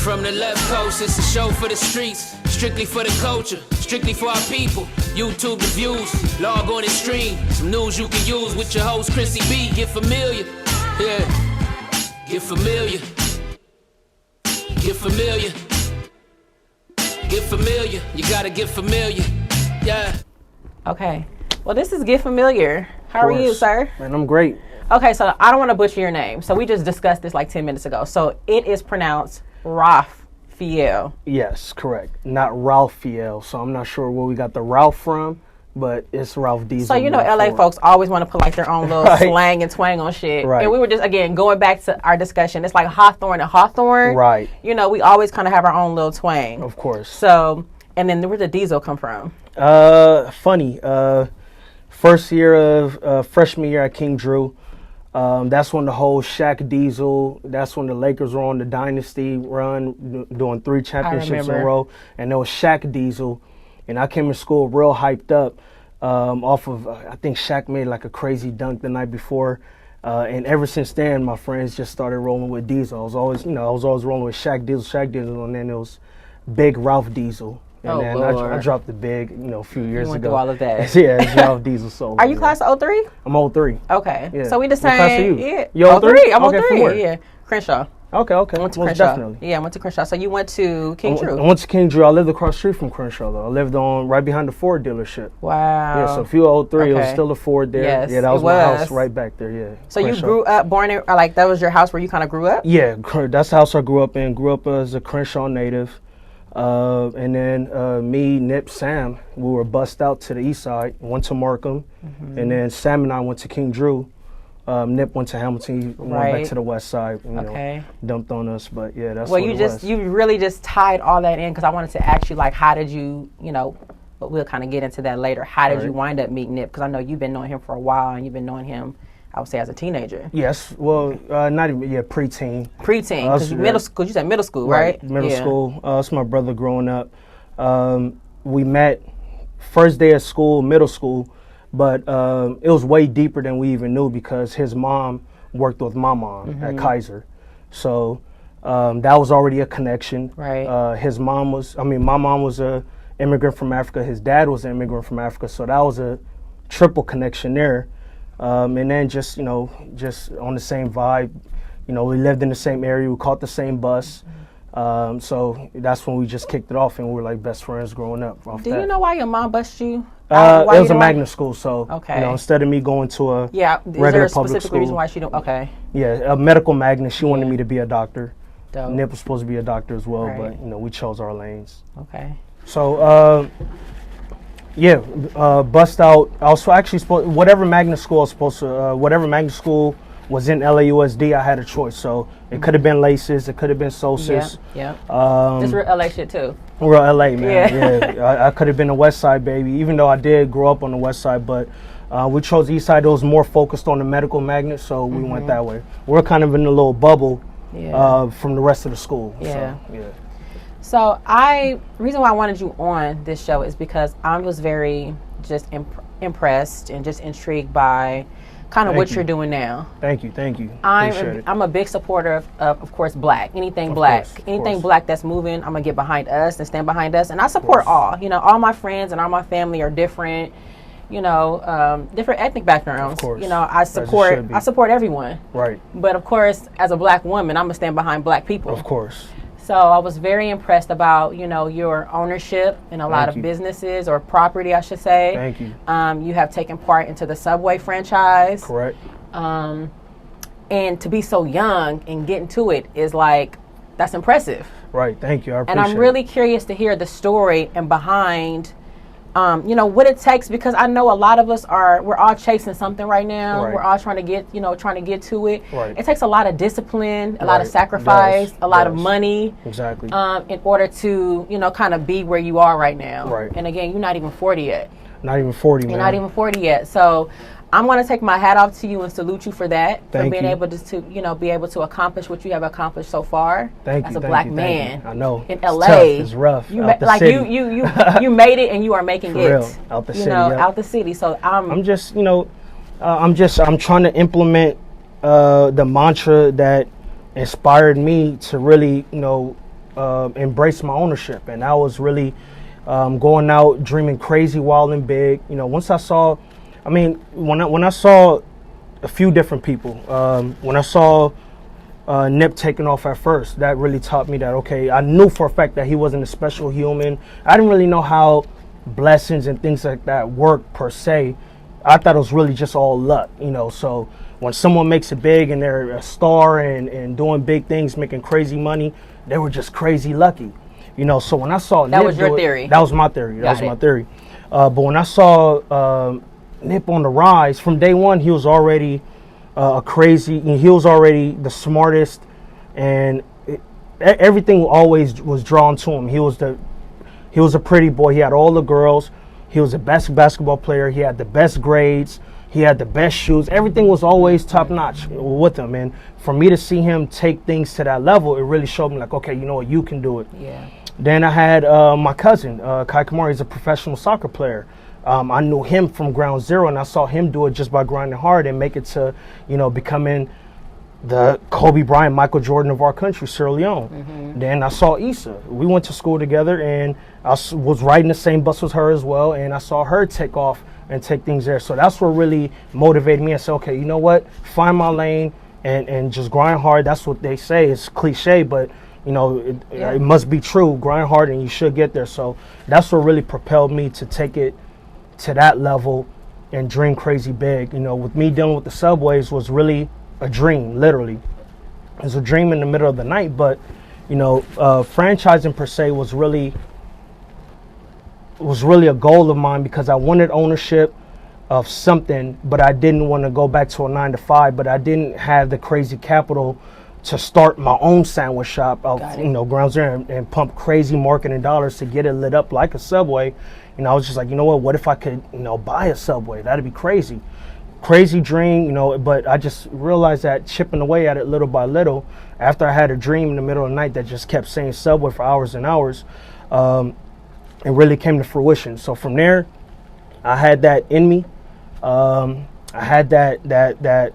From the left coast, it's a show for the streets, strictly for the culture, strictly for our people. YouTube the views, log on and stream. Some news you can use with your host Khrissy B. Get familiar, yeah. Get familiar. Get familiar. Get familiar. You gotta get familiar, yeah. Okay. Well, this is Get Familiar. How are you, sir? Man, I'm great. Okay, so I don't want to butcher your name. So we just discussed this like 10 minutes ago. So it is pronounced Raphael. Yes, correct. Not Raphael. So I'm not sure where we got the Ralph from, but it's Ralph Diesel. So you know, LA folks always want to put like their own little slang and twang on shit. Right. And we were just, again, going back to our discussion. It's like Hawthorne and Hawthorne. Right. You know, we always kind of have our own little twang. Of course. So, and then where did Diesel come from? Funny. First year of freshman year at King Drew. That's when the whole Shaq Diesel, that's when the Lakers were on the dynasty run, doing 3 championships in a row. And there was Shaq Diesel. And I came to school real hyped up off of, I think Shaq made like a crazy dunk the night before. And ever since then, my friends just started rolling with Diesel. I was always rolling with Shaq Diesel, and then it was Big Ralph Diesel. And then I dropped the big, a few years ago. Went through all of that. Yeah, it's Ralph Diesel. So are you class 03? I'm 03. Okay. Yeah. So we the same. What class are you? Yeah. You 03? I'm Okay, 03. Yeah. Crenshaw. Okay. I went to Most Crenshaw. definitely. Yeah, I went to Crenshaw. So you went to King Drew. I went to King Drew. I lived across the street from Crenshaw, though. I lived right behind the Ford dealership. Wow. Yeah, so if you were 03, it was still a Ford there. Yes, yeah, that was my house right back there, yeah. So Crenshaw. You grew up, born in, like that was your house where you kind of grew up? Yeah, that's the house I grew up in. Grew up as a Crenshaw native. And then me, Nip, Sam, we were bussed out to the east side, went to Markham. And then Sam and I went to King Drew. Nip went to Hamilton, he went back to the west side, dumped on us, but yeah, that's what it was. You really just tied all that in, because I wanted to ask you, like, how did you, but we'll kind of get into that later. How did you wind up meeting Nip? Because I know you've been knowing him for a while, and you've been knowing him, I would say, as a teenager. Yes, well, not even, preteen. Preteen, because middle school, you said middle school, right? Middle school, that's my brother growing up. We met first day of school, middle school, but it was way deeper than we even knew, because his mom worked with my mom at Kaiser. So that was already a connection. Right. My mom was a immigrant from Africa. His dad was an immigrant from Africa. So that was a triple connection there. And then just on the same vibe, we lived in the same area. We caught the same bus. So that's when we just kicked it off, and we were like best friends growing up. Do you know why your mom busted you? It was a magnet school, so instead of me going to a regular public school. Is there a specific reason why she don't? Okay. Yeah, a medical magnet. She wanted me to be a doctor. Dope. Nip was supposed to be a doctor as well, but we chose our lanes. Okay. So bust out. I was actually supposed, whatever magnet school I was supposed to, whatever magnet school was in LAUSD, I had a choice. So it could have been Laces, it could have been Sosis. Yeah. This real LA shit too. Real LA, man. Yeah. I could have been a West Side baby, even though I did grow up on the West Side, but we chose East Side. It was more focused on the medical magnet, so we went that way. We're kind of in a little bubble from the rest of the school. Yeah. So, yeah. So the reason why I wanted you on this show is because I was very just impressed and just intrigued by kind of what you're doing now. Thank you. I'm a big supporter of course, black. Anything black. Anything black that's moving, I'm going to get behind us and stand behind us. And I support all. All my friends and all my family are different, different ethnic backgrounds. Of course. I support everyone. Right. But of course, as a black woman, I'm going to stand behind black people. Of course. So I was very impressed about, your ownership in a lot of businesses, or property, I should say. Thank you. You have taken part into the Subway franchise. Correct. And to be so young and get into it is that's impressive. Right. Thank you. I appreciate it. And I'm really curious to hear the story and behind what it takes, because I know a lot of us we're all chasing something right now. Right. We're all trying to get to it. Right. It takes a lot of discipline, a lot of sacrifice, a lot of money. Exactly. In order to, kind of be where you are right now. Right. And again, you're not even 40 yet. Not even 40, man. You're not even 40 yet. So I'm going to take my hat off to you and salute you for that. Thank for being you. able to be able to accomplish what you have accomplished so far. Thank as you. a black man. I know. In LA. It's tough. It's rough. You out the city. you made it, and you are making for it. Real. Out the city. Out the city. So I'm just, I'm trying to implement the mantra that inspired me to really, embrace my ownership, and I was really going out dreaming crazy, wild and big. You know, once I saw, I mean, when I saw a few different people, when I saw Nip taking off at first, that really taught me that, okay, I knew for a fact that he wasn't a special human. I didn't really know how blessings and things like that work per se. I thought it was really just all luck, you know. So when someone makes it big and they're a star and doing big things, making crazy money, they were just crazy lucky, you know. So when I saw that Nip was your theory. That was my theory. That was my theory. But when I saw Nip on the rise from day one, he was already he was already the smartest, and everything always was drawn to him. He was a pretty boy. He had all the girls. He was the best basketball player. He had the best grades. He had the best shoes. Everything was always top notch with him. And for me to see him take things to that level, it really showed me like, okay, you know what, you can do it. Yeah. Then I had my cousin, Kai Kamari. He's a professional soccer player. I knew him from ground zero, and I saw him do it just by grinding hard and make it to, you know, becoming the Kobe Bryant, Michael Jordan of our country, Sierra Leone. Mm-hmm. Then I saw Issa. We went to school together, and I was riding the same bus with her as well, and I saw her take off and take things there. So that's what really motivated me. I said, okay, you know what? Find my lane and just grind hard. That's what they say. It's cliche, but you know, it must be true. Grind hard and you should get there. So that's what really propelled me to take it to that level and dream crazy big. You know, with me dealing with the subways was really a dream, literally. It was a dream in the middle of the night, but, you know, franchising per se was really a goal of mine because I wanted ownership of something, but I didn't want to go back to a 9-to-5, but I didn't have the crazy capital to start my own sandwich shop of, you know, ground zero and pump crazy marketing dollars to get it lit up like a Subway. You know, I was just like, you know what if I could, you know, buy a Subway? That'd be crazy. Crazy dream, you know, but I just realized that chipping away at it little by little, after I had a dream in the middle of the night that just kept saying Subway for hours and hours, it really came to fruition. So from there, I had that in me. I had that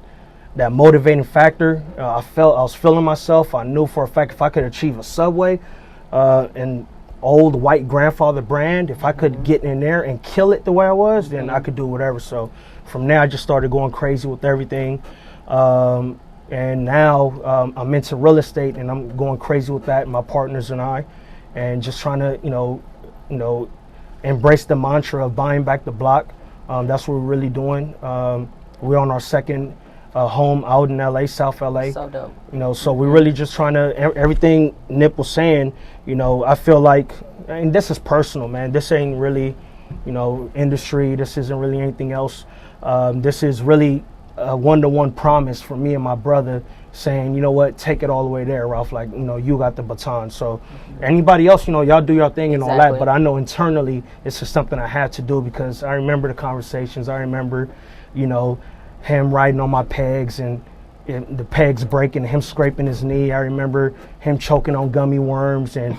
motivating factor. I was feeling myself. I knew for a fact if I could achieve a Subway, and old white grandfather brand, if I could get in there and kill it the way I was, then I could do whatever. So from there, I just started going crazy with everything. And now I'm into real estate, and I'm going crazy with that, my partners and I, and just trying to, you know, embrace the mantra of buying back the block. That's what we're really doing. We're on our second home out in LA, South LA. So dope. You know, so we're really just trying to, everything Nip was saying, you know, I feel like, and this is personal, man. This ain't really, you know, industry. This isn't really anything else. This is really a one-to-one promise for me and my brother saying, you know what, take it all the way there, Ralph. Like, you know, you got the baton. So anybody else, you know, y'all do your thing and all that. But I know internally it's just something I had to do because I remember the conversations. I remember, you know, him riding on my pegs and the pegs breaking, him scraping his knee. I remember him choking on gummy worms and,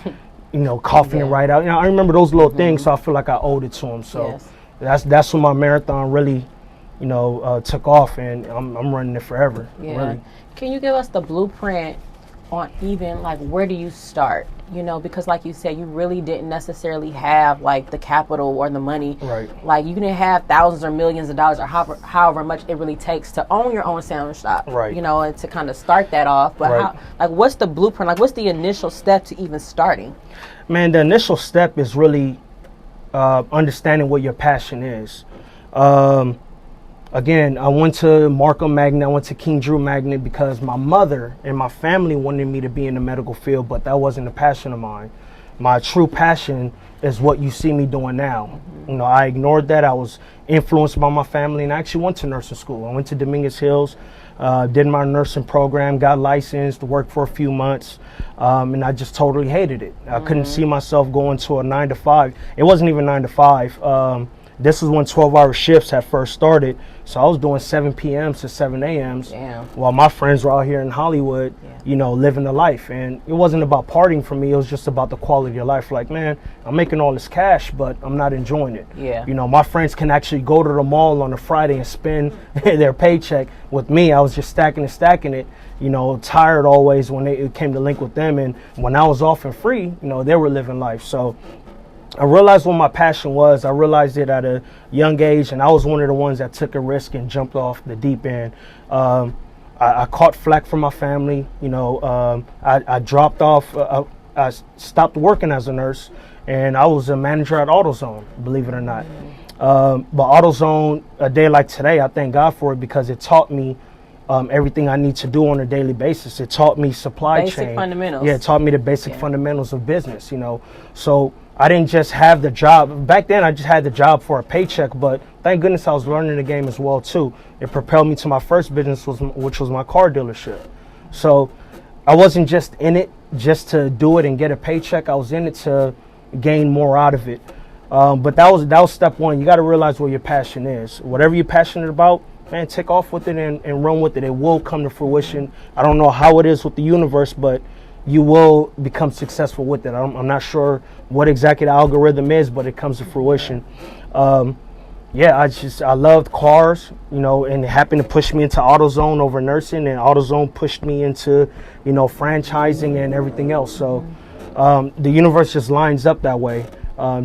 you know, coughing it right out. You know, I remember those little things, so I feel like I owed it to him. So that's when my marathon really, you know, took off, and I'm running it forever. Yeah. Really. Can you give us the blueprint on even like where do you start? You know, because like you said, you really didn't necessarily have like the capital or the money. Right. Like you didn't have thousands or millions of dollars or however much it really takes to own your own sandwich shop. Right. You know, and to kind of start that off. But how, like, what's the blueprint? Like, what's the initial step to even starting? Man, the initial step is really understanding what your passion is. Again, I went to Markham Magnet, I went to King Drew Magnet because my mother and my family wanted me to be in the medical field, but that wasn't a passion of mine. My true passion is what you see me doing now. You know, I ignored that. I was influenced by my family, and I actually went to nursing school. I went to Dominguez Hills, did my nursing program, got licensed, worked for a few months, and I just totally hated it. I couldn't see myself going to a 9-to-5. It wasn't even 9-to-5. this was when 12-hour shifts had first started. So I was doing 7 p.m. to 7 a.m. while my friends were out here in Hollywood, you know, living the life. And it wasn't about partying for me. It was just about the quality of life. Like, man, I'm making all this cash, but I'm not enjoying it. You know, my friends can actually go to the mall on a Friday and spend their paycheck. With me, I was just stacking it, you know, tired always when it came to link with them. And when I was off and free, you know, they were living life. So I realized what my passion was. I realized it at a young age, and I was one of the ones that took a risk and jumped off the deep end. I caught flack from my family. You know, I dropped off. I stopped working as a nurse, and I was a manager at AutoZone, believe it or not. But AutoZone, a day like today, I thank God for it, because it taught me everything I need to do on a daily basis. It taught me supply chain. Basic fundamentals. Yeah, it taught me the basic fundamentals of business, you know. So I didn't just have the job. Back then, I just had the job for a paycheck, but thank goodness I was learning the game as well, too. It propelled me to my first business, which was my car dealership. So I wasn't just in it just to do it and get a paycheck. I was in it to gain more out of it. But that was step one. You got to realize what your passion is. Whatever you're passionate about, man, take off with it and run with it. It will come to fruition. I don't know how it is with the universe, but you will become successful with it. I'm not sure what exactly the algorithm is, but it comes to fruition. Yeah, I loved cars, you know, and it happened to push me into AutoZone over nursing, and AutoZone pushed me into, you know, franchising and everything else. So the universe just lines up that way.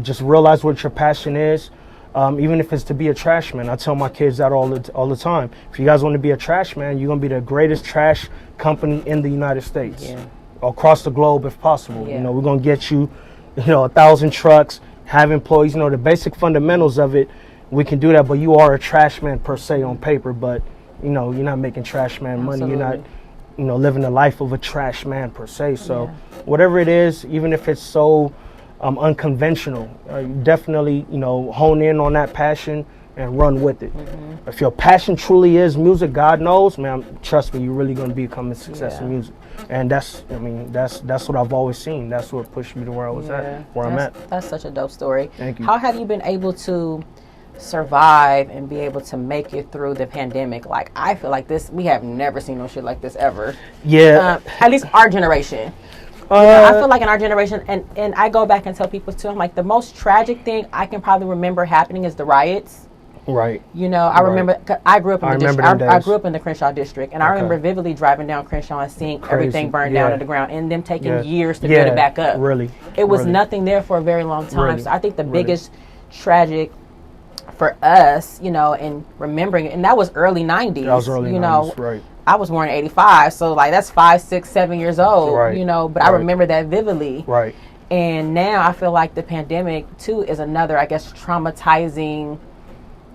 Just realize what your passion is. Even if it's to be a trash man. I tell my kids that all the time. If you guys want to be a trash man, you're going to be the greatest trash company in the United States. Across the globe if possible. You know, we're going to get you, you know, 1,000 trucks, have employees, you know, the basic fundamentals of it. We can do that, but you are a trash man per se on paper, but, you know, you're not making trash man money. You're not, you know, living the life of a trash man per se. So whatever it is, even if it's so unconventional, definitely, you know, hone in on that passion and run with it. If your passion truly is music, God knows, man, trust me, you're really going to become a success in music. And that's what I've always seen. That's what pushed me to where I was at, where I'm at. That's such a dope story. Thank you. How have you been able to survive and be able to make it through the pandemic? Like, I feel like this, we have never seen no shit like this ever. At least our generation. I feel like in our generation, and I go back and tell people too, I'm like, the most tragic thing I can probably remember happening is the riots. Right. You know, I remember, 'cause I grew up in the district. I grew up in the Crenshaw district, and I remember vividly driving down Crenshaw and seeing everything burned down to the ground, and them taking years to build it back up. Really. It was nothing there for a very long time. So I think the biggest tragic for us, you know, and remembering it, and that was early 90s. That was early 90s, right. I was born in 85, so like that's 5, 6, 7 years old, you know, but I remember that vividly. Right. And now I feel like the pandemic too is another, I guess, traumatizing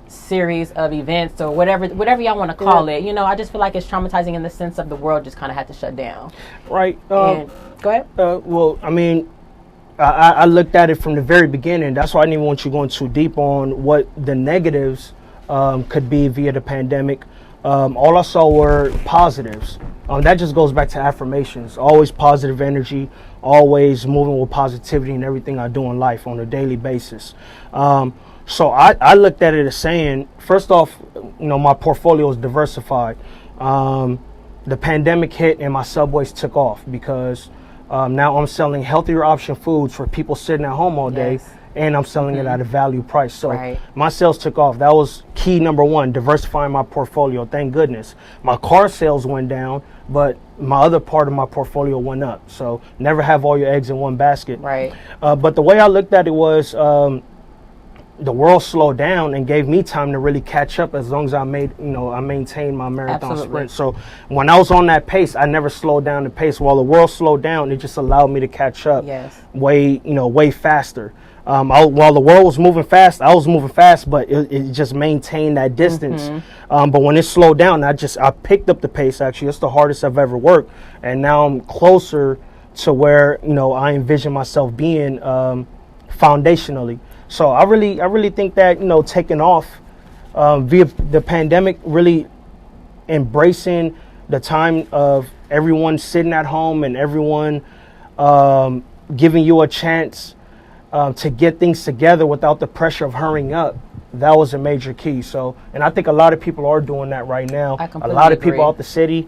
series of events or whatever y'all want to call it. You know, I just feel like it's traumatizing in the sense of the world just kind of had to shut down. Right. And, go ahead. Well, I mean, I looked at it from the very beginning. That's why I didn't even want you going too deep on what the negatives could be via the pandemic. All I saw were positives. That just goes back to affirmations. Always positive energy, always moving with positivity in everything I do in life on a daily basis. So I looked at it as saying, first off, you know, my portfolio is diversified. The pandemic hit and my Subways took off because now I'm selling healthier option foods for people sitting at home all day. And I'm selling it at a value price. So my sales took off. That was key number one, diversifying my portfolio. Thank goodness. My car sales went down, but my other part of my portfolio went up. So never have all your eggs in one basket. Right. But the way I looked at it was the world slowed down and gave me time to really catch up as long as I maintained my marathon sprint. So when I was on that pace, I never slowed down the pace. While the world slowed down, it just allowed me to catch up way faster. While the world was moving fast, I was moving fast, but it just maintained that distance. But when it slowed down, I picked up the pace. Actually, it's the hardest I've ever worked, and now I'm closer to where, you know, I envision myself being foundationally. So I really think that, you know, taking off via the pandemic, really embracing the time of everyone sitting at home and everyone giving you a chance to get things together without the pressure of hurrying up. that was a major key. So, and I think a lot of people are doing that right now. I a completely lot of agree. people out the city,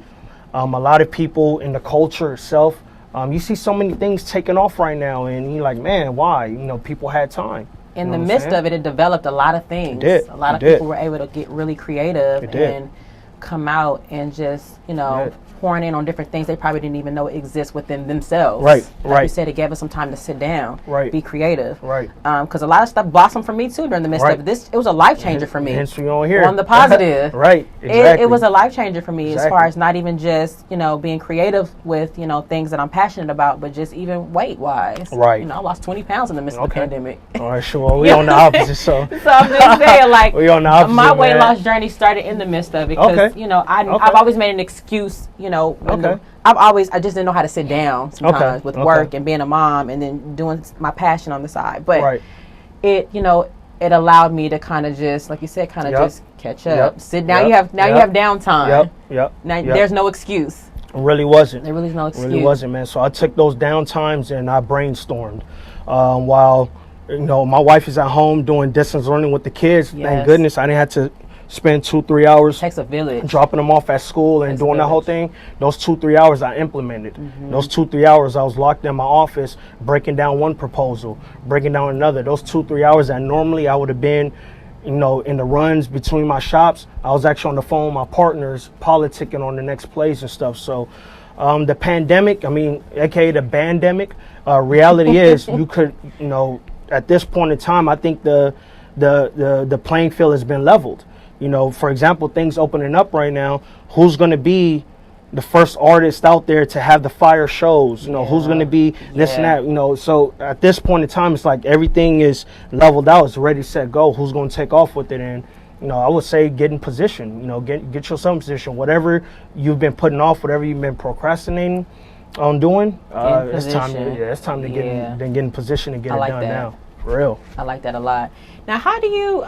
a lot of people in the culture itself. You see so many things taking off right now, and you're like, man, why? You know, people had time. In You know the what I'm midst saying? of it, it developed a lot of things. did. A lot It of did. people were able to get really creative It did. and come out and just, you know, did. pouring in on different things they probably didn't even know exist within themselves. Right, Like right. you said, it gave us some time to sit down, Right. be creative. Right. Because a lot of stuff blossomed for me too during the midst Right. of this. It was a life changer for me. Hence we on here. On the positive. Right. Exactly. It was a life changer for me as Exactly. far as not even just, you know, being creative with, you know, things that I'm passionate about, but just even weight wise. Right. You know, I lost 20 pounds in the midst of the pandemic. All right, sure. We on the opposite, so. So I'm just saying, like, We on the opposite, my weight man. loss journey started in the midst of it because, Okay. you know, I've Okay. always made an excuse, you know, when Okay. I just didn't know how to sit down sometimes Okay. with Okay. work and being a mom and then doing my passion on the side. But Right. it, you know, it allowed me to kind of just, like you said, kind of Yep. just catch up. Yep. Sit down. Yep. You have downtime. Yep. Now Yep. there's no excuse. It really wasn't. There really is no excuse. Really wasn't, man. So I took those down times and I brainstormed. While, you know, my wife is at home doing distance learning with the kids. Yes. Thank goodness I didn't have to spend 2-3 hours Takes a village. dropping them off at school and Takes doing a that whole village. thing. Those 2-3 hours I implemented. Those 2-3 hours I was locked in my office breaking down one proposal, breaking down another. Those 2-3 hours that normally I would have been, you know, in the runs between my shops, I was actually on the phone with my partners politicking on the next plays and stuff. So the pandemic, I mean, aka the bandemic, reality is you could, you know, at this point in time, I think the playing field has been leveled. You know, for example, things opening up right now, who's going to be the first artist out there to have the fire shows? You know, who's going to be this and Yeah. that? You know, so at this point in time, it's like everything is leveled out. It's ready, set, go. Who's going to take off with it? And, you know, I would say get in position. You know, get yourself in position. Whatever you've been putting off, whatever you've been procrastinating on doing, it's time to get in position and get I it like done that. now. For real. I like that a lot. Now, how do you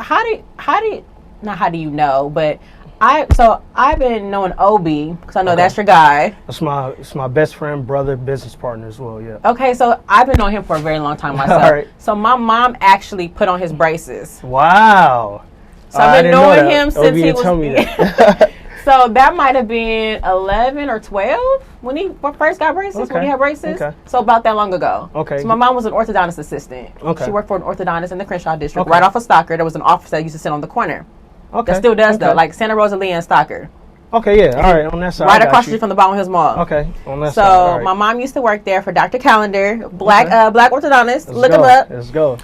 not how do you know, but I've been knowing Obi because I know Okay. that's your guy. It's my best friend, brother, business partner as well. Yeah. Okay, so I've been knowing him for a very long time myself. All right. So my mom actually put on his braces. Wow. So I've been I didn't know knowing that. him since Obi he didn't was. tell me that. So that might have been 11 or 12 when he first got braces. When Okay. he had braces. Okay. So about that long ago. Okay. So my mom was an orthodontist assistant. Okay. She worked for an orthodontist in the Crenshaw district, Okay. right off of Stocker. There was an office that used to sit on the corner. Okay. That still does though, Okay. like Santa Rosalie and Stocker. Okay, yeah. All right, on that side. I Right got across the you. street from the Baldwin Hills Mall. Okay, on that So side. All right. my mom used to work there for Dr. Calendar, black orthodontist. Let's Look go. him up. Let's go.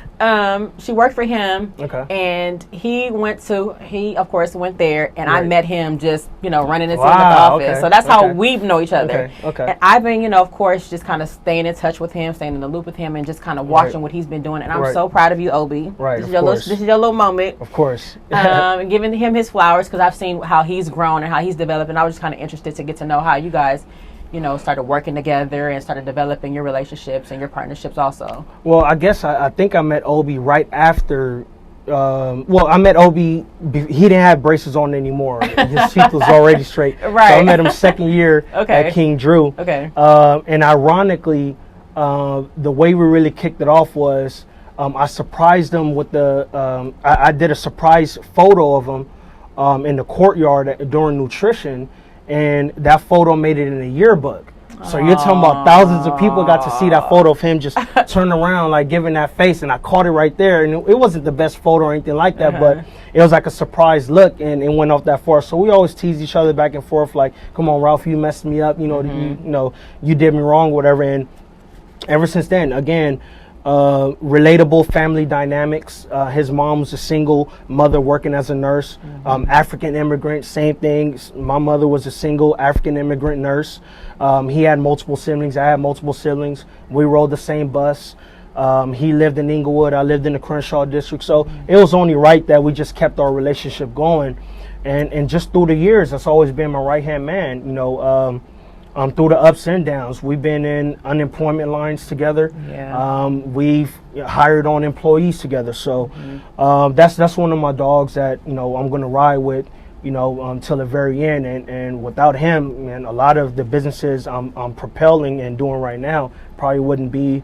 She worked for him. Okay. And he of course went there, and I Right. met him just, you know, running into him Wow, at the office. okay, So that's how okay. we know each other. Okay. And I've been, you know, of course, just kind of staying in touch with him, staying in the loop with him, and just kind of watching what he's been doing. And I'm Right. so proud of you, Obi. Right, This is of your course. this is your little moment. Of course. And giving him his flowers because I've seen how he's grown and how he's developed, and I was just kind of interested to get to know how you guys, you know, started working together and started developing your relationships and your partnerships also. Well, I guess I think I met Obi right after. I met Obi. He didn't have braces on anymore. His teeth was already straight. Right. So I met him second year Okay. at King Drew. Okay. And ironically, the way we really kicked it off was I surprised him with I did a surprise photo of him in the courtyard during nutrition, and that photo made it in the yearbook. So you're talking about thousands of people got to see that photo of him just turn around, like giving that face, and I caught it right there. And it wasn't the best photo or anything like that, but it was like a surprise look, and it went off that far. So we always tease each other back and forth, like, "Come on, Ralph, you messed me up. You did me wrong, whatever." And ever since then, again, relatable family dynamics. His mom was a single mother working as a nurse. African immigrant, same thing. My mother was a single African immigrant nurse. He had multiple siblings. I had multiple siblings. We rode the same bus. He lived in Inglewood. I lived in the Crenshaw district. So it was only right that we just kept our relationship going. And just through the years, that's always been my right-hand man. Through the ups and downs, we've been in unemployment lines together. Yeah. We've hired on employees together. So that's one of my dogs that I'm going to ride with, till the very end. And without him, man, a lot of the businesses I'm propelling and doing right now probably wouldn't be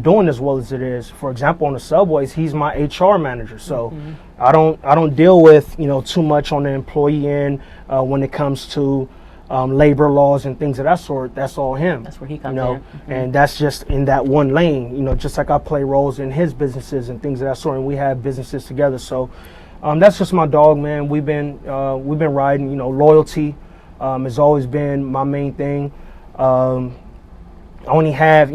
doing as well as it is. For example, on the subways, he's my HR manager, so I don't deal with too much on the employee end when it comes to labor laws and things of that sort. That's all him. That's where he comes in. And that's just in that one lane. Just like I play roles in his businesses and things of that sort, and we have businesses together. So that's just my dog, man. We've been riding. Loyalty has always been my main thing. I only have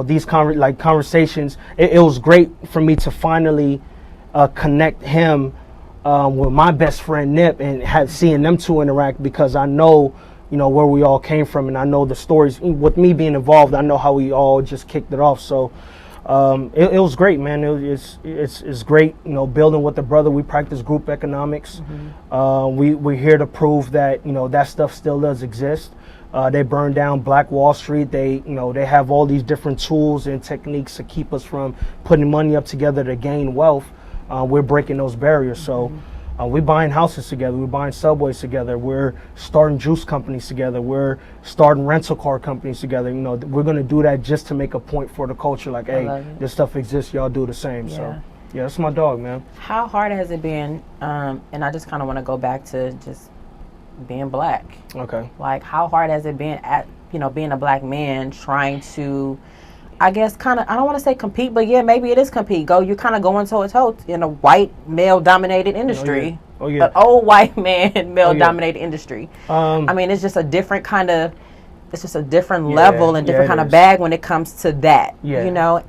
these conversations. It was great for me to finally connect him with my best friend Nip and seeing them two interact, because I know where we all came from, and I know the stories. With me being involved, I know how we all just kicked it off. So it was great, man. It's great, building with the brother. We practice group economics. We're here to prove that that stuff still does exist. They burned down Black Wall Street. They have all these different tools and techniques to keep us from putting money up together to gain wealth. We're breaking those barriers. So we're buying houses together. We're buying subways together. We're starting juice companies together. We're starting rental car companies together. We're going to do that just to make a point for the culture. Like, hey, this stuff exists. Y'all do the same. Yeah. So, yeah, that's my dog, man. How hard has it been? And I just kind of want to go back to just being black. Okay. Like, how hard has it been at being a black man trying to, I guess, kind of, I don't want to say compete, but yeah, maybe it is compete. You're kind of going toe to toe in a white male dominated industry. Oh yeah. An old white man male dominated industry. I mean, it's just a different kind of, it's just a different level and different kind of bag when it comes to that. Yeah,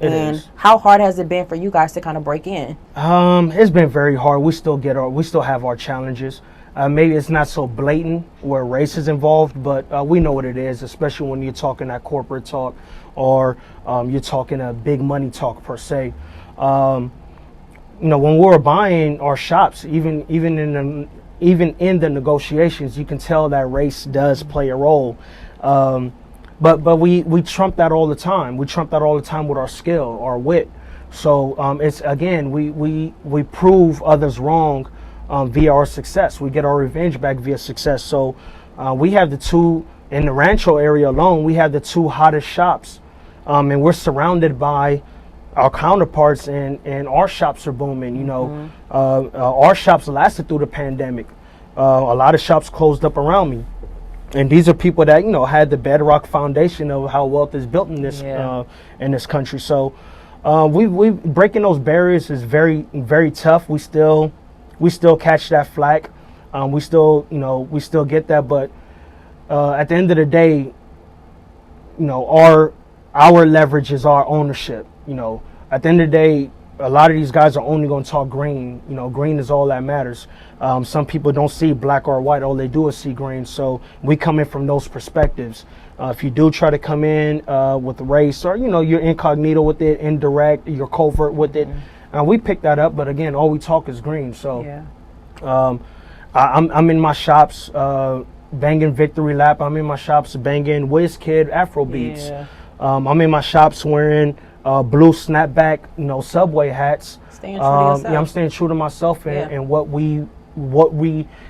and how hard has it been for you guys to kind of break in? It's been very hard. We still have our challenges. Maybe it's not so blatant where race is involved, but we know what it is, especially when you're talking that corporate talk or you're talking a big money talk per se. When we were buying our shops, even in the negotiations, you can tell that race does play a role. But we trump that all the time. We trump that all the time with our skill, our wit. So it's, again, we prove others wrong via our success. We get our revenge back via success. So we have the two, in the Rancho area alone, we have the two hottest shops. And we're surrounded by our counterparts, and our shops are booming. Our shops lasted through the pandemic. A lot of shops closed up around me. And these are people that, had the bedrock foundation of how wealth is built in this country. So we breaking those barriers is very, very tough. We still catch that flack. We still get that. But at the end of the day, our leverage is our ownership. At the end of the day, a lot of these guys are only going to talk green. Green is all that matters. Some people don't see black or white. All they do is see green. So we come in from those perspectives. If you do try to come in with race, or you're incognito with it, indirect, you're covert with it, we pick that up. But again, all we talk is green. So I'm in my shops banging Victory Lap. I'm in my shops banging WizKid Afro beats. I'm in my shops wearing blue snapback, Subway hats. Staying true to yourself. I'm staying true to myself and what we.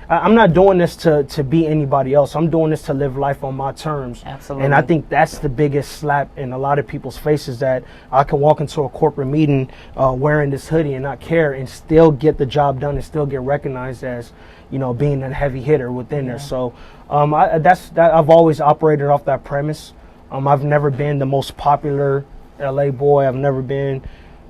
I'm not doing this to be anybody else. I'm doing this to live life on my terms. Absolutely. And I think that's the biggest slap in a lot of people's faces, that I can walk into a corporate meeting wearing this hoodie and not care and still get the job done and still get recognized as, being a heavy hitter within there. So I've always operated off that premise. I've never been the most popular LA boy. I've never been,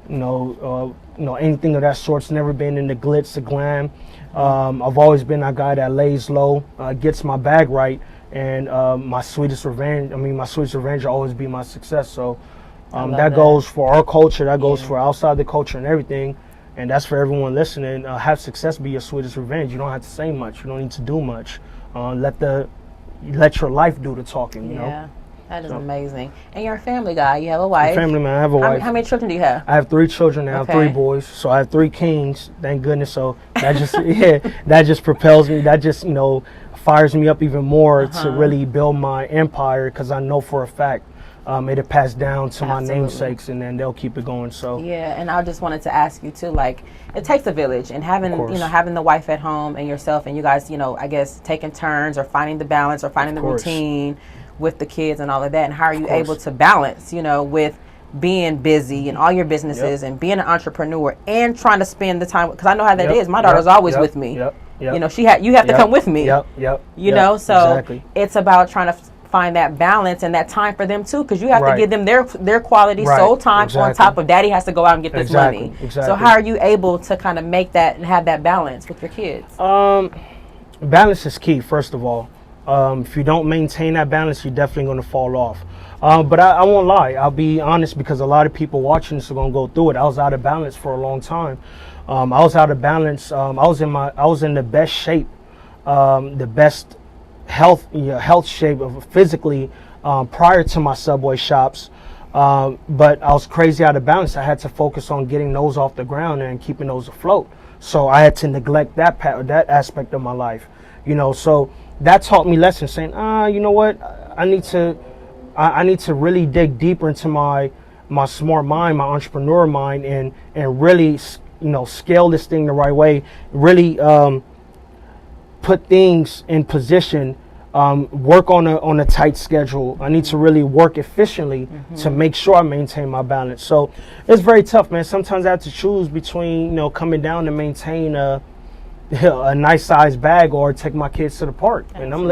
anything of that sort's never been in the glitz, the glam. I've always been that guy that lays low, gets my bag right, and my sweetest revenge will always be my success. So that goes for our culture, that goes for outside the culture and everything, and that's for everyone listening. Have success be your sweetest revenge. You don't have to say much. You don't need to do much. Let your life do the talking. You know. That is amazing. And you're a family guy. You have a wife. Family man. I have a wife. How many children do you have? I have 3 children. I have 3 boys. So I have 3 kings. Thank goodness. So that just that just propels me. That just fires me up even more to really build my empire, because I know for a fact it'll pass down to my namesakes, and then they'll keep it going. So and I just wanted to ask you too, like, it takes a village, and having having the wife at home and yourself, and you guys I guess taking turns or finding the balance or finding the routine with the kids and all of that, and how are you able to balance with being busy and all your businesses and being an entrepreneur and trying to spend the time, because I know how that is. My daughter's always with me. You know, you have to come with me. You know, so it's about trying to find that balance and that time for them too, because you have to give them their quality soul time on top of daddy has to go out and get this money. So how are you able to kind of make that and have that balance with your kids? Balance is key, first of all. If you don't maintain that balance, you're definitely going to fall off. But I won't lie. I'll be honest, because a lot of people watching this are going to go through it. I was out of balance for a long time. I was out of balance. I was in the best shape, the best health shape of physically prior to my Subway shops. But I was crazy out of balance. I had to focus on getting those off the ground and keeping those afloat. So I had to neglect that aspect of my life. You know, so that taught me lessons, saying, you know what, I need to really dig deeper into my smart mind, my entrepreneur mind, and really, you know, scale this thing the right way, really put things in position, work on a tight schedule. I need to really work efficiently to make sure I maintain my balance. So it's very tough, man. Sometimes I have to choose between, you know, coming down to maintain a nice size bag or take my kids to the park. And I'll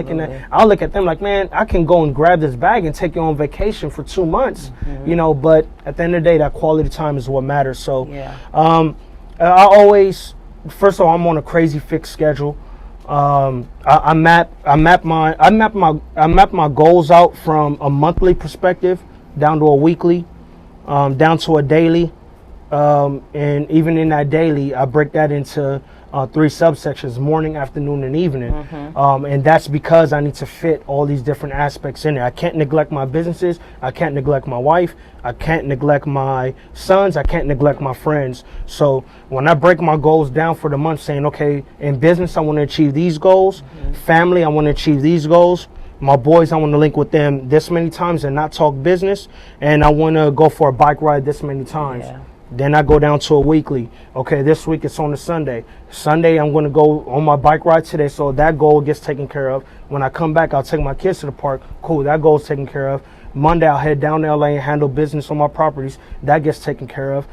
look at them like, man, I can go and grab this bag and take you on vacation for 2 months, you know, but at the end of the day, that quality time is what matters. So I always, first of all, I'm on a crazy fixed schedule. I map my goals out from a monthly perspective down to a weekly, down to a daily, and even in that daily, I break that into 3 subsections: morning, afternoon, and evening. And that's because I need to fit all these different aspects in there. I can't neglect my businesses. I can't neglect my wife. I can't neglect my sons. I can't neglect my friends. So when I break my goals down for the month, saying, okay, in business, I want to achieve these goals. Family, I want to achieve these goals. My boys, I want to link with them this many times and not talk business. And I want to go for a bike ride this many times. Then I go down to a weekly. Okay, this week it's on a Sunday. Sunday, I'm going to go on my bike ride today, so that goal gets taken care of. When I come back, I'll take my kids to the park. Cool, that goal's taken care of. Monday, I'll head down to LA and handle business on my properties. That gets taken care of.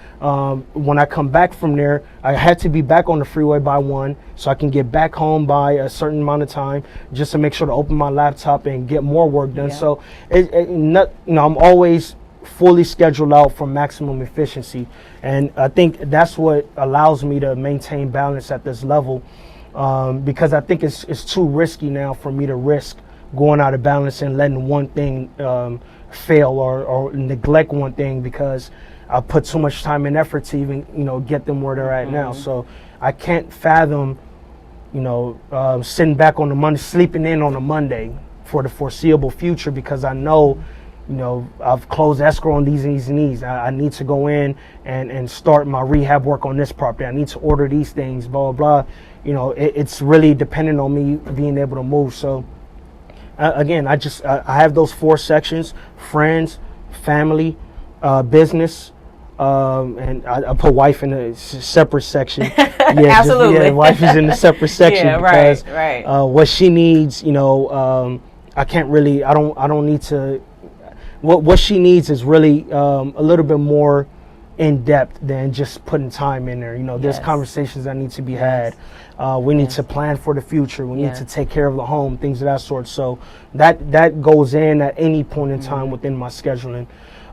When I come back from there, I had to be back on the freeway by 1, so I can get back home by a certain amount of time, just to make sure to open my laptop and get more work done. So, I'm always fully scheduled out for maximum efficiency, and I think that's what allows me to maintain balance at this level, because I think it's too risky now for me to risk going out of balance and letting one thing fail or neglect one thing, because I put so much time and effort to even get them where they're at now. So I can't fathom sitting back on the Monday, sleeping in on a Monday for the foreseeable future, because I know I've closed escrow on these and these and these. I need to go in and start my rehab work on this property. I need to order these things, blah, blah, blah. It's really dependent on me being able to move. So, again, I have those 4 sections: friends, family, business, and I put wife in a separate section. Absolutely. Wife is in a separate section because right. What she needs, I can't really, I don't need to. What she needs is really a little bit more in depth than just putting time in there. There's conversations that need to be had. We need to plan for the future. We need to take care of the home, things of that sort. So that goes in at any point in time within my scheduling.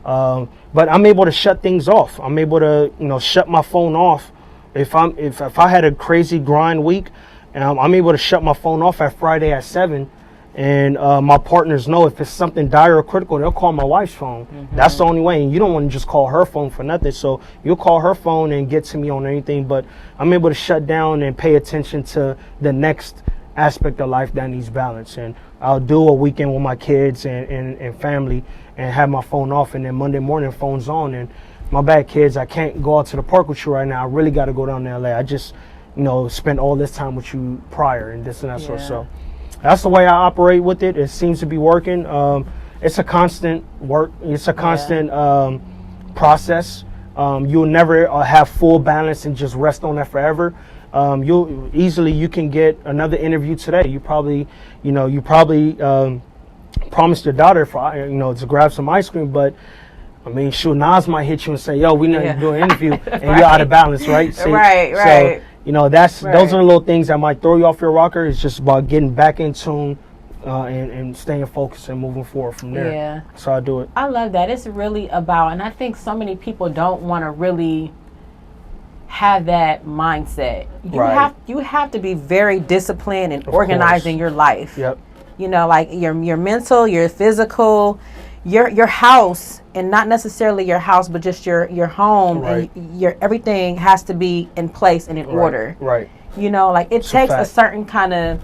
But I'm able to shut things off. I'm able to shut my phone off. If I had a crazy grind week, I'm able to shut my phone off at Friday at 7. And my partners know if it's something dire or critical, they'll call my wife's phone. That's the only way. And you don't want to just call her phone for nothing. So you'll call her phone and get to me on anything. But I'm able to shut down and pay attention to the next aspect of life that needs balance. And I'll do a weekend with my kids and family and have my phone off. And then Monday morning, phone's on. And my bad, kids, I can't go out to the park with you right now. I really got to go down to LA. I just, spent all this time with you prior and this and that sort. So that's the way I operate with it. It seems to be working. It's a constant work. It's a constant process. You'll never have full balance and just rest on that forever. You can get another interview today. You probably promised your daughter to grab some ice cream, but I mean, shoot, Nas might hit you and say, yo, we need to do an interview, and Right. you're out of balance, right? See? Right. So, you know, those Right. are the little things that might throw you off your rocker. It's just about getting back in tune and staying focused and moving forward from there. Yeah. That's how I do it. I love that. It's really about, and I think so many people don't want to really have that mindset. You have to be very disciplined and organized in your life. Yep. You know, like your mental, your physical, your house, and not necessarily your house, but just your home, Right. and your everything has to be in place and in order. Right. You know, like it takes a certain kind of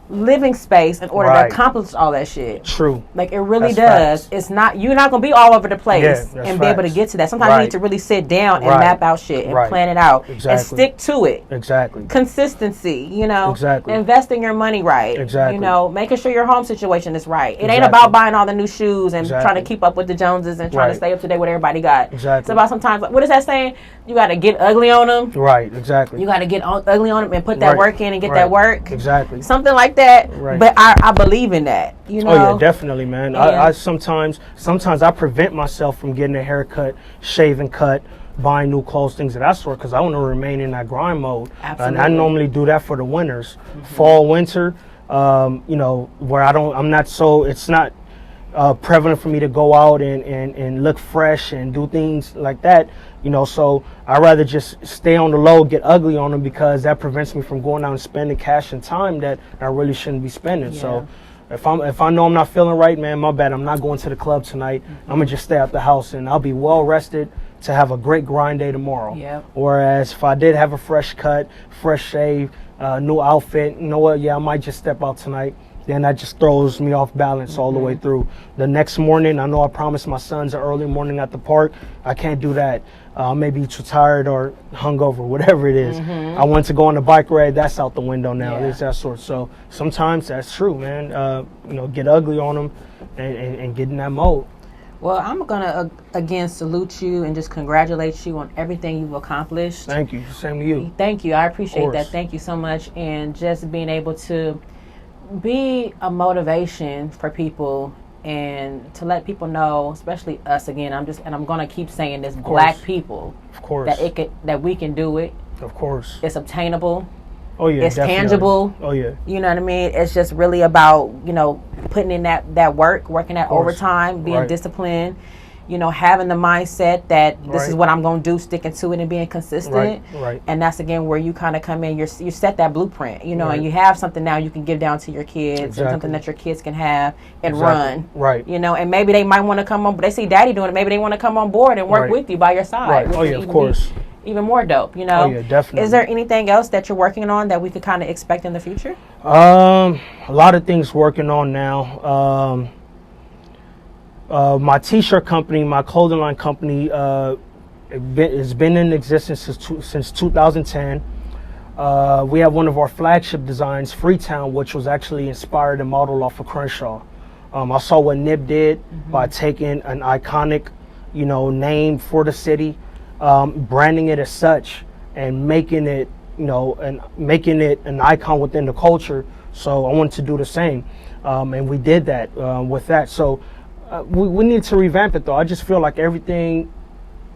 living space in order to accomplish all that shit. True. Like it really That's does. It's not, you're not gonna be all over the place Yeah, and be able to get to that. Sometimes you need to really sit down and map out shit and plan it out and stick to it. Exactly. Consistency, you know. Exactly. Investing your money right. Exactly. You know, making sure your home situation is right. It ain't about buying all the new shoes and trying to keep up with the Joneses and trying to stay up to date with everybody got. Exactly. It's about sometimes, what is that saying? You got to get ugly on them. Right. Exactly. You got to get ugly on them and put that work in and get that work. Exactly. Something like that. Right. But I believe in that. You know. Oh yeah, definitely, man. I sometimes I prevent myself from getting a haircut, shaving, cut, buying new clothes, things of that sort, because I want to remain in that grind mode. Absolutely. And I normally do that for the winters, fall, winter. You know, where it's not prevalent for me to go out and look fresh and do things like that. You know, so I rather just stay on the low, get ugly on them, because that prevents me from going out and spending cash and time that I really shouldn't be spending. Yeah. So if I know I'm not feeling right, man, my bad. I'm not going to the club tonight. I'm gonna just stay at the house and I'll be well rested to have a great grind day tomorrow. Yep. Whereas if I did have a fresh cut, fresh shave, new outfit, you know what? Yeah, I might just step out tonight. Then that just throws me off balance all the way through. The next morning, I know I promised my sons an early morning at the park. I can't do that. Maybe too tired or hungover, whatever it is. I want to go on a bike ride. That's out the window now. Yeah. It's that sort. So sometimes that's true, man. You know, get ugly on them and get in that mode. Well, I'm going to, again, salute you and just congratulate you on everything you've accomplished. Thank you. Same to you. Thank you. I appreciate that. Thank you so much. And just being able to be a motivation for people and to let people know, especially us, again, I'm going to keep saying this, black people, of course, that we can do it. Of course. It's obtainable. Oh yeah, it's definitely. tangible. Oh yeah. You know what I mean? It's just really about, you know, putting in that work, working that overtime, being disciplined, you know, having the mindset that this is what I'm going to do, sticking to it and being consistent. Right. And that's, again, where you kind of come in. You set that blueprint, you know, and you have something now you can give down to your kids and something that your kids can have and run. Right. You know, and maybe they might want to come on, but they see daddy doing it. Maybe they want to come on board and work with you by your side. Right. Oh yeah, of course. Even more dope, you know. Oh yeah, definitely. Is there anything else that you're working on that we could kind of expect in the future? A lot of things working on now. My t-shirt company, my clothing line company, has been in existence since 2010. We have one of our flagship designs, Freetown, which was actually inspired and modeled off of Crenshaw. I saw what Nip did by taking an iconic, you know, name for the city, branding it as such, and making it, you know, and making it an icon within the culture. So I wanted to do the same, and we did that with that. So we need to revamp it, though. I just feel like everything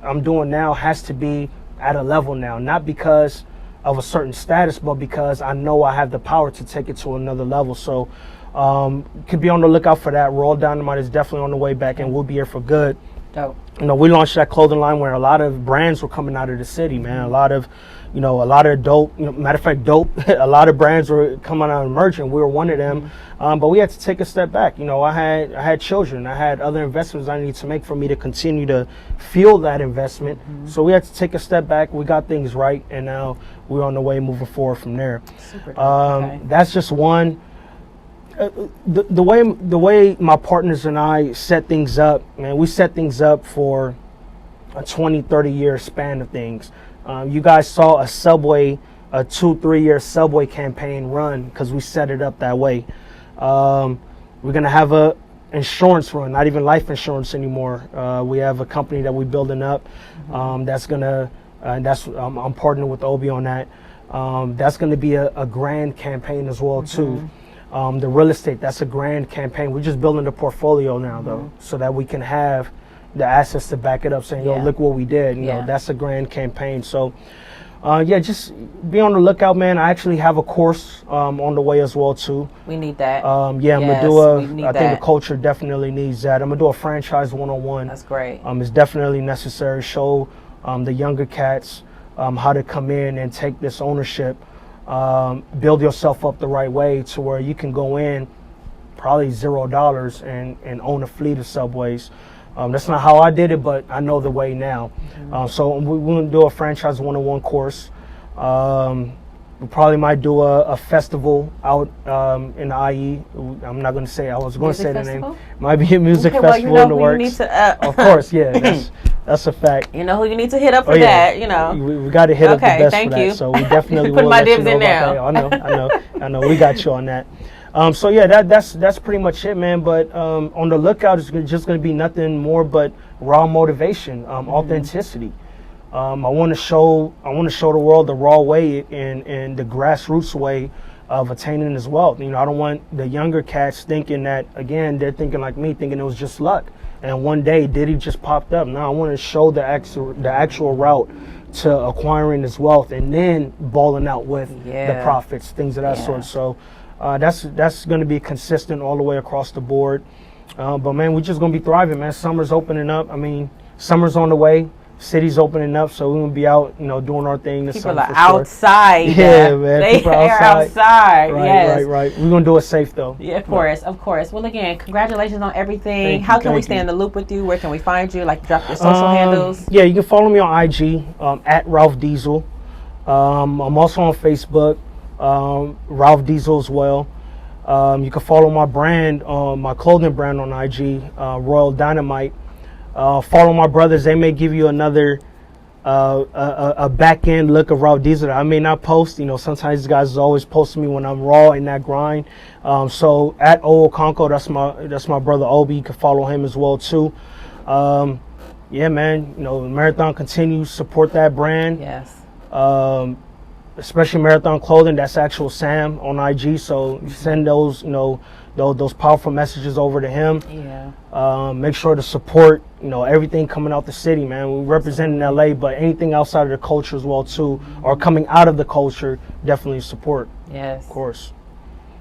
I'm doing now has to be at a level now, not because of a certain status, but because I know I have the power to take it to another level. So could be on the lookout for that. Raw Dynamite is definitely on the way back, and we'll be here for good. Dope. You know, we launched that clothing line where a lot of brands were coming out of the city, man. A lot of dope, you know, matter of fact, dope. A lot of brands were coming out and emerging. We were one of them, but we had to take a step back. You know, I had children, I had other investments I needed to make for me to continue to fuel that investment. So we had to take a step back. We got things right, and now we're on the way moving forward from there. Super dope. Okay. That's just one. The way my partners and I set things up, man, we set things up for a 20-30 year span of things. You guys saw a 2-3 year Subway campaign run because we set it up that way. We're gonna have a insurance run, not even life insurance anymore. We have a company that we're building up that's gonna, I'm partnering with Obi on that. That's gonna be a grand campaign as well too. The real estate, that's a grand campaign. We're just building the portfolio now, though, so that we can have, the assets to back it up, saying, yo, look what we did. You know, that's a grand campaign. So, just be on the lookout, man. I actually have a course on the way as well, too. We need that. I'm going to do I think the culture definitely needs that. I'm going to do a franchise 101. That's great. It's definitely necessary. Show the younger cats how to come in and take this ownership. Build yourself up the right way to where you can go in probably $0 and own a fleet of Subways. That's not how I did it, but I know the way now. So we're going to do a franchise 101 course. We probably might do a festival out in the IE. I'm not going to say. I was going to say festival? the name. Might be a music festival well, in the works. Of course, yeah. That's a fact. You know who you need to hit up for that. You know. We got to hit up the best thank for you. that. So we definitely put will my let you dibs know in about now. that. I know. We got you on that. So yeah, that's pretty much it, man. But on the lookout, it's just going to be nothing more but raw motivation, authenticity. I want to show the world the raw way and the grassroots way of attaining this wealth. You know, I don't want the younger cats thinking that, again, they're thinking like me, thinking it was just luck. And one day Diddy just popped up. No, I want to show the actual route to acquiring this wealth and then balling out with the profits, things of that sort. So that's going to be consistent all the way across the board. But man, we're just going to be thriving, man. Summer's opening up. I mean, summer's on the way. City's opening up, so we're going to be out, you know, doing our thing. People are outside. Yeah, man. They are outside. Right. We're going to do it safe, though. Yeah, of course. Well, again, congratulations on everything. How can we stay in the loop with you? Where can we find you? Like, drop your social handles. Yeah, you can follow me on IG, at Ralph Diesel. I'm also on Facebook, Ralph Diesel as well. You can follow my brand, my clothing brand on IG, Royal Dynamite. Follow my brothers. They may give you another a back end look of Ralph Diesel. I may not post. You know, sometimes these guys is always posting me when I'm raw in that grind. So at Okonko, that's my brother Obi. You can follow him as well too. Yeah, man. You know, Marathon continues, support that brand. Yes. Especially Marathon Clothing. That's actual Sam on IG. So you send those, you know, those powerful messages over to him. Yeah. Make sure to support, you know, everything coming out the city, man. We represent in LA, but anything outside of the culture as well too, or coming out of the culture, definitely support. Yes. Of course.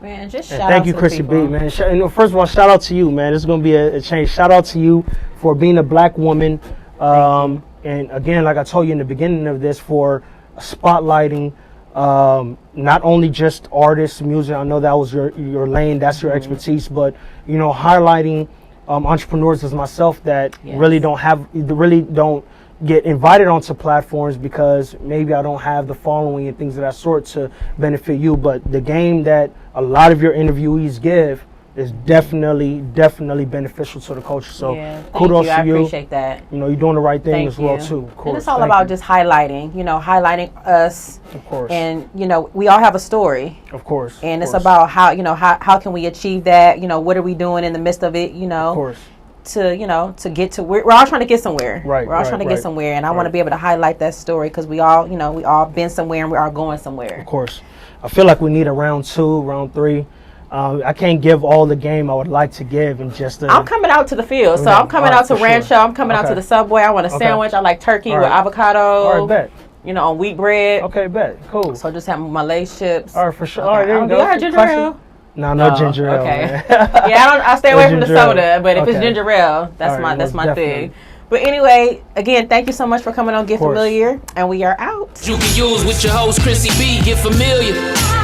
Man, just and shout thank out you, to Khrissy people. B, man. You know, first of all, shout out to you, man. This is gonna be a change. Shout out to you for being a black woman. And again, like I told you in the beginning of this, for spotlighting not only just artists, music. I know that was your lane, that's your expertise, but you know, highlighting entrepreneurs as myself that really don't get invited onto platforms because maybe I don't have the following and things of that sort to benefit you. But the game that a lot of your interviewees give is definitely beneficial to the culture. So kudos to you. I appreciate that. You know, you're doing the right thing as well too. Of course. And it's all about just highlighting, you know, highlighting us. Of course. And, you know, we all have a story. Of course. And it's about how, you know, how can we achieve that? You know, what are we doing in the midst of it, you know? Of course. To get to where we're all trying to get somewhere. Right. We're all trying to get somewhere, and I want to be able to highlight that story because we all been somewhere and we are going somewhere. Of course. I feel like we need a round 2, round 3. I can't give all the game I would like to give in just a... I'm coming out to the field, so I'm coming out to Rancho. Sure. I'm coming out to the Subway. I want a sandwich. I like turkey with avocado. All right, bet. You know, on wheat bread. Okay, bet. Cool. So just have my Lay's chips. All right, for sure. Okay. All right, there you go. Do I have ginger ale? No ginger ale. Okay. I stay away from the soda, but if it's ginger ale, that's my thing. But anyway, again, thank you so much for coming on Get Familiar, and we are out. You can use with your host Khrissy B. Get familiar,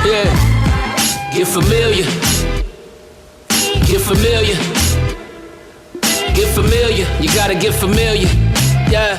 yeah. Get familiar. Get familiar. Get familiar. You gotta get familiar, yeah.